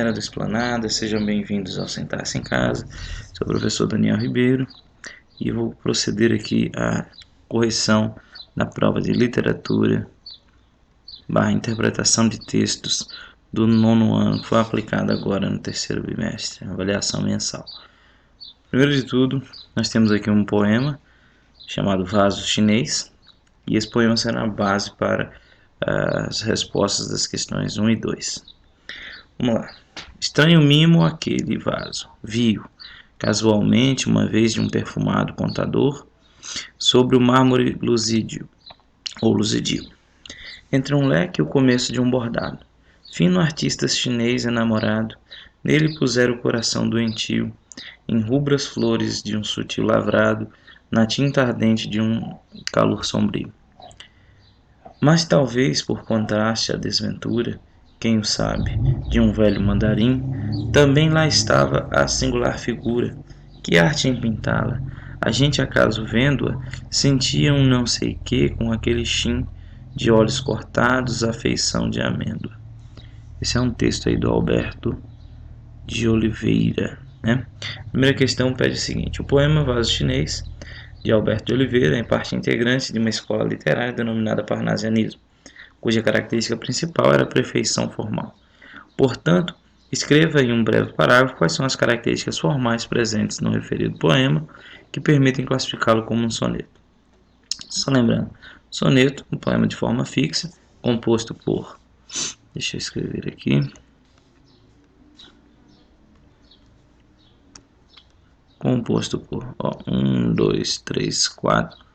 galera do Esplanada, sejam bem-vindos ao Sentar-se em Casa. Sou o professor Daniel Ribeiro e vou proceder aqui à correção da prova de literatura / interpretação de textos do 9º ano, que foi aplicada agora no 3º bimestre, avaliação mensal. Primeiro de tudo, nós temos aqui um poema chamado Vaso Chinês, e esse poema será a base para as respostas das questões 1 e 2. Vamos lá. Estranho mimo aquele vaso, viu, casualmente, uma vez de um perfumado contador, sobre o mármore luzidio. Entre um leque e o começo de um bordado. Fino artista chinês enamorado, nele pusera o coração doentio, em rubras flores de um sutil lavrado, na tinta ardente de um calor sombrio. Mas talvez por contraste à desventura, quem o sabe, de um velho mandarim, também lá estava a singular figura. Que arte em pintá-la! A gente, acaso vendo-a, sentia um não sei que com aquele chin de olhos cortados, a feição de amêndoa. Esse é um texto aí do Alberto de Oliveira, né? A primeira questão pede o seguinte: o poema Vaso Chinês, de Alberto de Oliveira, é parte integrante de uma escola literária denominada Parnasianismo, cuja característica principal era a perfeição formal. Portanto, escreva em um breve parágrafo quais são as características formais presentes no referido poema que permitem classificá-lo como um soneto. Só lembrando, soneto, um poema de forma fixa, composto por... Deixa eu escrever aqui. Composto por 1, 2, 3, 4,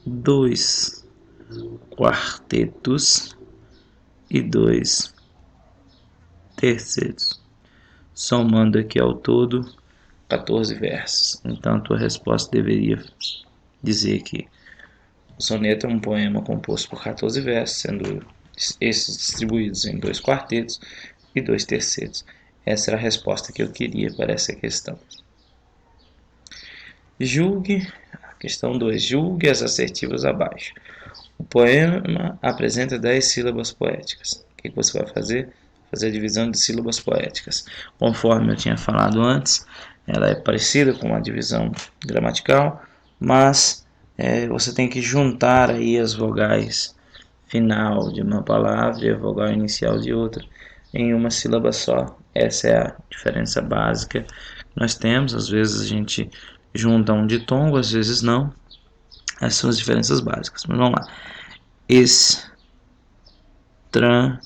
2 quartetos e 2 terceiros, somando aqui ao todo 14 versos. Então a tua resposta deveria dizer que o soneto é um poema composto por 14 versos, sendo esses distribuídos em 2 quartetos e 2 terceiros. Essa era a resposta que eu queria para essa questão. Julgue, questão 2. Julgue as assertivas abaixo. O poema apresenta 10 sílabas poéticas. O que você vai fazer? Fazer a divisão de sílabas poéticas. Conforme eu tinha falado antes, ela é parecida com a divisão gramatical, mas você tem que juntar aí as vogais final de uma palavra e a vogal inicial de outra em uma sílaba só. Essa é a diferença básica que nós temos. Às vezes a gente junta um ditongo, às vezes não. Essas são as diferenças básicas. Mas vamos lá. Estranho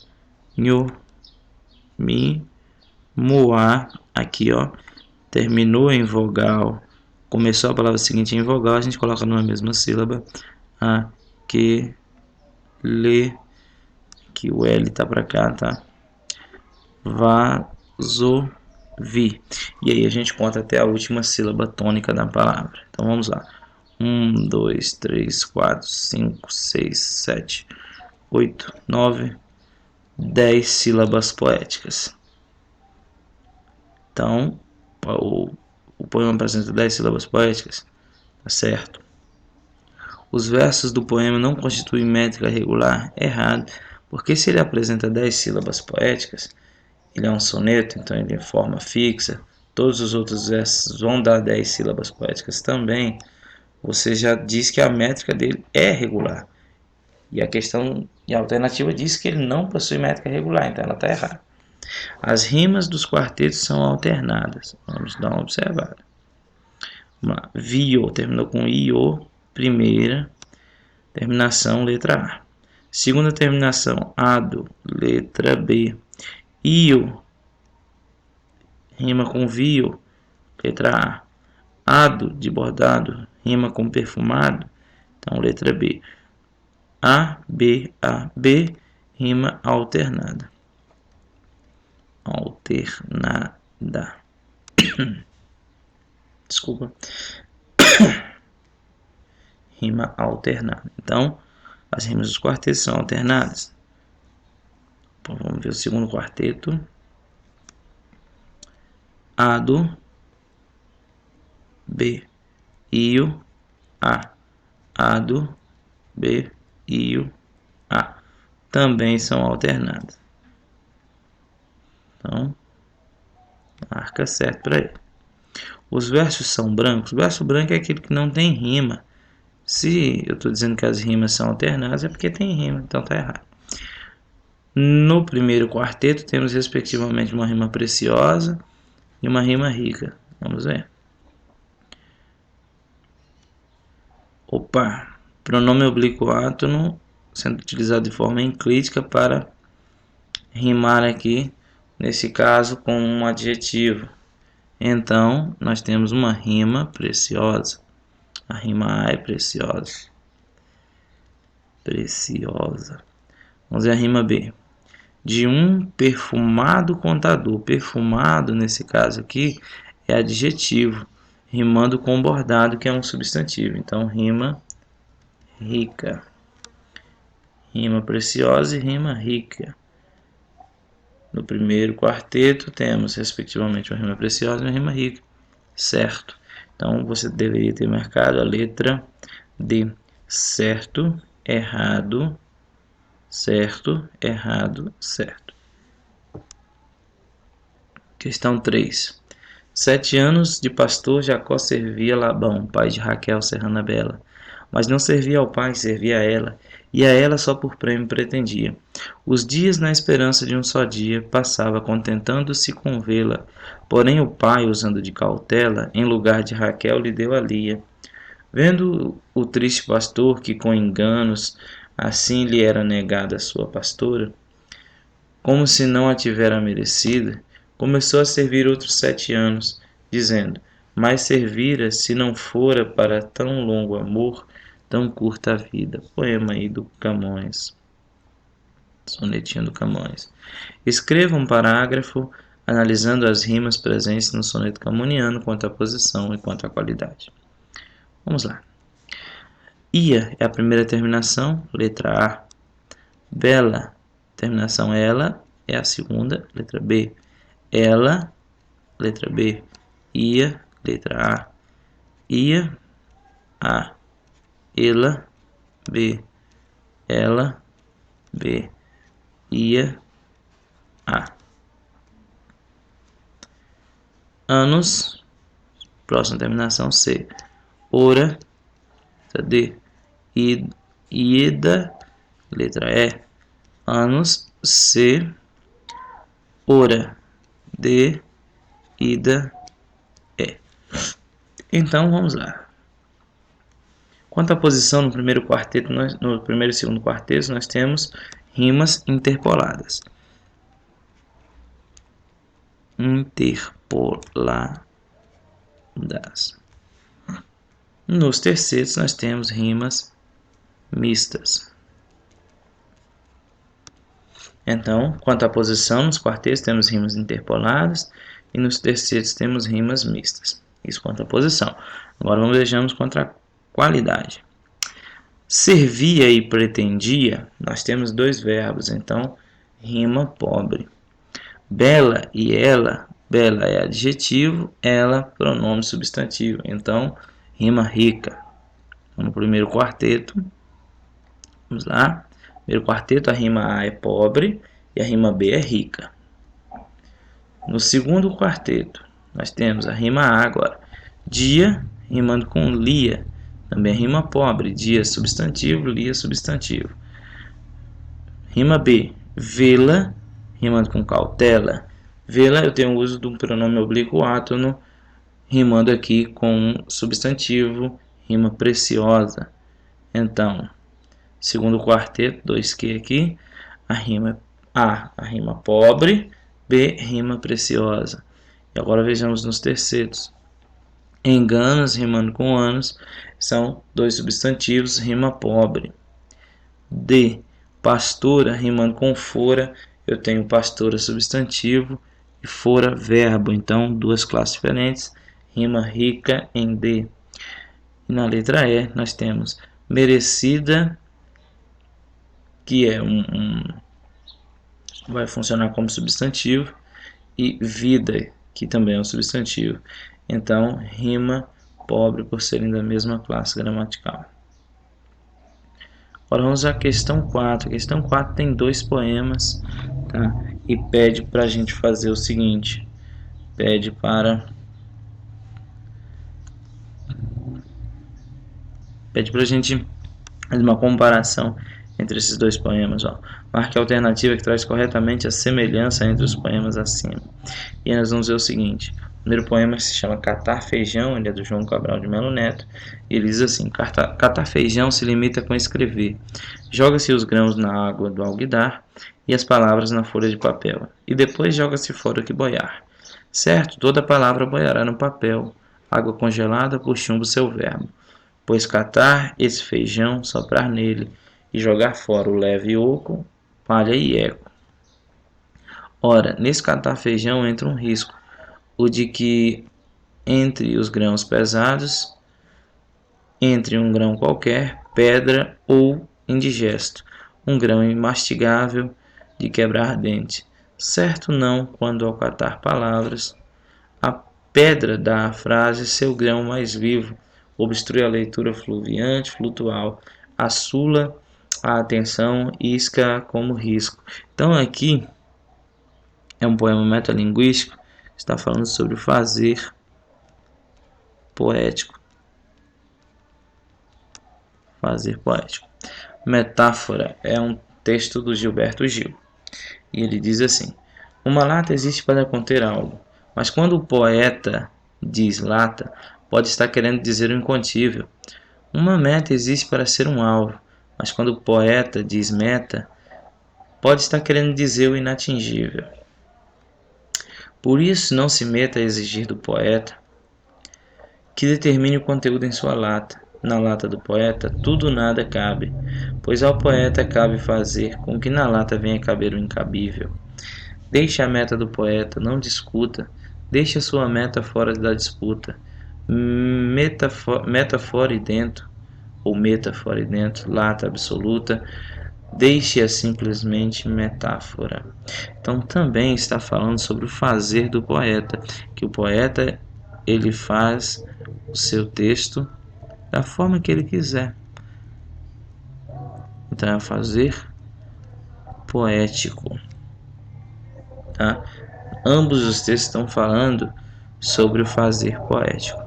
mimoar, aqui ó, terminou em vogal, começou a palavra seguinte em vogal, a gente coloca numa mesma sílaba. Aquele, que o L tá para cá, tá? Vaso, vi. E aí a gente conta até a última sílaba tônica da palavra. Então vamos lá. 1, 2, 3, 4, 5, 6, 7, 8, 9, 10 sílabas poéticas. Então, o poema apresenta 10 sílabas poéticas, tá certo? Os versos do poema não constituem métrica regular, errado, porque se ele apresenta 10 sílabas poéticas, ele é um soneto, então ele é forma fixa, todos os outros versos vão dar 10 sílabas poéticas também. Você já diz que a métrica dele é regular. E a questão e a alternativa diz que ele não possui métrica regular, então ela está errada. As rimas dos quartetos são alternadas. Vamos dar uma observada. Vamos lá. Vio terminou com io, primeira terminação, letra A. Segunda terminação, ado, letra B. Io rima com vio, letra A. Ado, de bordado, rima com perfumado, então letra B. A, B, rima alternada. Desculpa. Rima alternada. Então, as rimas dos quartetos são alternadas. Então, vamos ver o segundo quarteto. Ado, B, io, A. Ado, B, io, A. Também são alternadas. Então, marca certo para ele. Os versos são brancos. O verso branco é aquele que não tem rima. Se eu estou dizendo que as rimas são alternadas, é porque tem rima, então está errado. No primeiro quarteto, temos respectivamente uma rima preciosa e uma rima rica. Vamos ver. Opa! Pronome oblíquo átono sendo utilizado de forma enclítica para rimar aqui, nesse caso, com um adjetivo. Então, nós temos uma rima preciosa. A rima A é preciosa. Preciosa. Vamos ver a rima B. De um perfumado contador. Perfumado, nesse caso aqui, é adjetivo, rimando com bordado, que é um substantivo. Então, rima rica. Rima preciosa e rima rica. No primeiro quarteto, temos, respectivamente, uma rima preciosa e uma rima rica. Certo. Então, você deveria ter marcado a letra D. Certo, errado, certo, errado, certo. Questão 3. 7 anos de pastor, Jacó servia Labão, pai de Raquel, serrana bela. Mas não servia ao pai, servia a ela, e a ela só por prêmio pretendia. Os dias, na esperança de um só dia, passava contentando-se com vê-la. Porém o pai, usando de cautela, em lugar de Raquel lhe deu a Lia. Vendo o triste pastor que com enganos assim lhe era negada a sua pastora, como se não a tivera merecida, começou a servir outros 7 anos, dizendo: mais servira se não fora para tão longo amor, tão curta a vida. Poema aí do Camões. Sonetinho do Camões. Escreva um parágrafo analisando as rimas presentes no soneto camoniano quanto à posição e quanto à qualidade. Vamos lá. Ia é a primeira terminação, letra A. Bela, terminação ela, é a segunda, letra B. Ela, letra B. Ia, letra A. Ia, A. Ela, B. Ela, B. Ia, A. Anos, próxima terminação C. Ora, letra D. Ida, letra E. Anos, C. Ora, D. Ida, E. Então vamos lá. Quanto à posição no primeiro quarteto, no primeiro e segundo quarteto, nós temos rimas interpoladas. Interpoladas. Nos tercetos, nós temos rimas mistas. Então, quanto à posição, nos quartetos temos rimas interpoladas e nos tercetos temos rimas mistas. Isso quanto à posição. Agora vejamos quanto à qualidade. Servia e pretendia, nós temos dois verbos, então rima pobre. Bela e ela, bela é adjetivo, ela pronome substantivo, então rima rica. No primeiro quarteto, vamos lá. Primeiro quarteto, a rima A é pobre e a rima B é rica. No segundo quarteto, nós temos a rima A agora. Dia, rimando com lia, também rima pobre. Dia substantivo, lia substantivo. Rima B, vê-la, rimando com cautela. Vê-la, eu tenho o uso do pronome oblíquo átono, rimando aqui com substantivo, rima preciosa. Então, segundo quarteto, 2Q aqui, a rima A, a rima pobre, B, rima preciosa. E agora vejamos nos terceiros. Enganos, rimando com anos, são dois substantivos, rima pobre. D, pastora, rimando com fora, eu tenho pastora substantivo e fora verbo. Então, duas classes diferentes, rima rica em D. E na letra E, nós temos merecida, que é vai funcionar como substantivo, e vida, que também é um substantivo. Então, rima pobre por serem da mesma classe gramatical. Agora vamos à questão 4. A questão 4 tem dois poemas, tá? e pede para a gente fazer o seguinte, pede para a gente fazer uma comparação entre esses dois poemas. Ó. Marque a alternativa que traz corretamente a semelhança entre os poemas acima. E nós vamos ver o seguinte. O primeiro poema se chama Catar Feijão, ele é do João Cabral de Melo Neto. E ele diz assim: Catar feijão se limita com escrever. Joga-se os grãos na água do alguidar e as palavras na folha de papel. E depois joga-se fora o que boiar. Certo, toda palavra boiará no papel, água congelada por chumbo seu verbo. Pois catar esse feijão, soprar nele e jogar fora o leve oco, palha e eco. Ora, nesse catar feijão entra um risco, o de que entre os grãos pesados, entre um grão qualquer, pedra ou indigesto, um grão imastigável de quebrar dente. Certo não, quando ao catar palavras, a pedra dá à frase seu grão mais vivo, obstrui a leitura fluviante, flutual, assula a atenção, isca como risco. Então aqui é um poema metalinguístico que está falando sobre o fazer poético. Fazer poético. Metáfora é um texto do Gilberto Gil. E ele diz assim: uma lata existe para conter algo, mas quando o poeta diz lata, pode estar querendo dizer o incontível. Uma meta existe para ser um alvo, mas quando o poeta diz meta, pode estar querendo dizer o inatingível. Por isso, não se meta a exigir do poeta que determine o conteúdo em sua lata. Na lata do poeta, tudo nada cabe, pois ao poeta cabe fazer com que na lata venha caber o incabível. Deixe a meta do poeta, não discuta. Deixe a sua meta fora da disputa. Meta fora e dentro, ou meta fora e dentro, lata absoluta. Deixe-a simplesmente metáfora. Então também está falando sobre o fazer do poeta, que o poeta ele faz o seu texto da forma que ele quiser. Então é fazer poético. Tá? Ambos os textos estão falando sobre o fazer poético.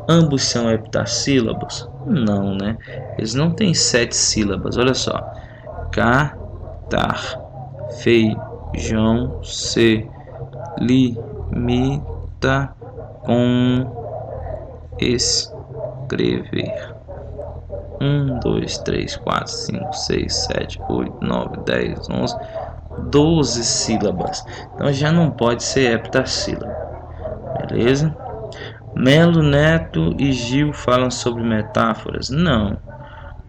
Ambos são heptassílabos? Não, né? Eles não têm 7 sílabas. Olha só. Catar, feijão, se limita com escrever. 1, 2, 3, 4, 5, 6, 7, 8, 9, 10, 11, 12 sílabas. Então já não pode ser heptassílabo. Beleza? Melo Neto e Gil falam sobre metáforas? Não.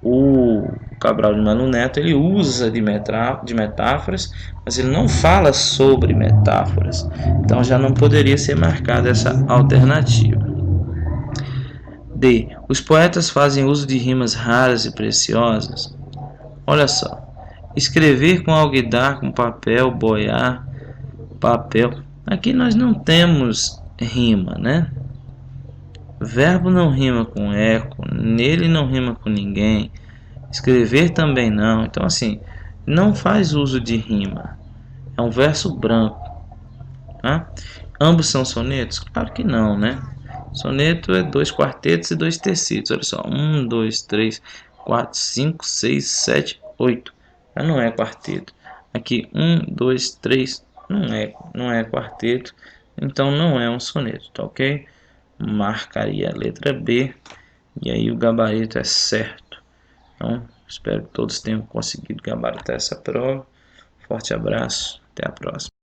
O Cabral de Melo Neto ele usa de metáforas, mas ele não fala sobre metáforas. Então já não poderia ser marcada essa alternativa. D. Os poetas fazem uso de rimas raras e preciosas? Olha só. Escrever com alguidar, com papel, boiar, papel. Aqui nós não temos rima, né? Verbo não rima com eco, nele não rima com ninguém, escrever também não. Então assim, não faz uso de rima. É um verso branco. Tá? Ambos são sonetos? Claro que não, né? Soneto é 2 quartetos e 2 tercitos. Olha só, 1, 2, 3, 4, 5, 6, 7, 8. Já não é quarteto. Aqui 1, 2, 3, não é quarteto. Então não é um soneto, tá ok? Marcaria a letra B e aí o gabarito é certo. Então, espero que todos tenham conseguido gabaritar essa prova. Forte abraço, até a próxima.